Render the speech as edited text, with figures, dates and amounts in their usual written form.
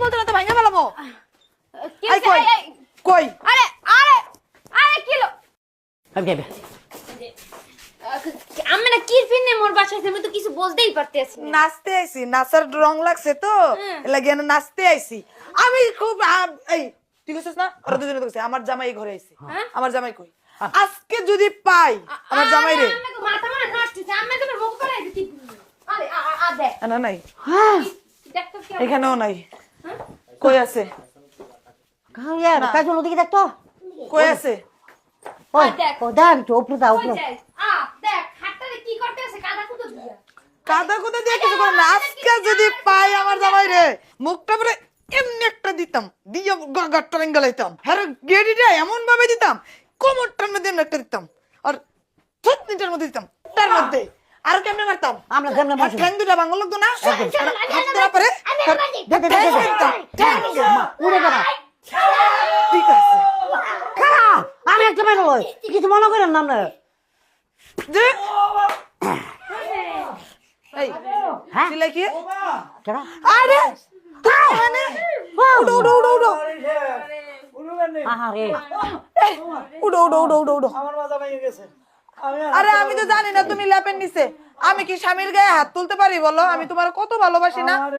বলতে না তো ভাঙা ফেলাবো। কি এই কই হইছে? কই আরে আরে আরে কি হলো? আমি যাবে আমরা কি ফিনে মোর বাসায় আমি তো কিছু বলতেই পারতেছি না। নাচতে আইছি, নাচার রং লাগছে তো লাগে না নাচতে আইছি। আমি খুব এই ঠিক আছে না? ওরা দুজনে তো কইছে আমার জামাই এই ঘরে আইছে। আমার জামাই কই? আজকে যদি পাই আমার জামাই রে। আমাকে মাথা মারা নষ্ট হইছে। আমি তোমার মুখ করে দিতে। আরে আ দে। না নাই, দেখ তো কি এখানেও নাই। কই আছে? কাহিয়া কাজ হলো দেখি দেখতো কই আছে? ওই দেখ। ও দাম তো উপরে দাও কই উপরে যায়? দেখ হাতটারে কি করতেছে কাদা কুতো দিয়া। কাদা কোথা দিয়ে কিছু করো না। আজকে যদি পাই আমার জামাই রে মুখটা পরে এমনি একটা দিতাম, দিয়ে গাটটা বেঙ্গালাইতাম। হ্যাঁ গেডিটা এমন ভাবে দিতাম, কোমরটার মধ্যে এমনি একটা দিতাম, আর থুতনিটার মধ্যে দিতাম, তার মধ্যে আর কেমনে মারতাম। আমরা কেমনে মারছি? ঠ্যাং দুটা বাংলা লাগতো না, হাত ধরা পরে দে দে দে দে উড়ে বেড়া ঠিক আছে খারা আমি একটা মেয়ে নই কিছু মনে করেন না আমরা যে এই হ্যাঁ সিলাই কি কেডা আরে মানে উড়ো উড়ো উড়ো উড়ো আহারে উড়ো উড়ো উড়ো উড়ো উড়ো। আমার মাথা ভেঙে গেছে। আরে আমি তো জানি না তুমি ল্যাপের নিচে। আমি কি স্বামীর গায়ে হাত তুলতে পারি বলো? আমি তোমার কত ভালোবাসি না।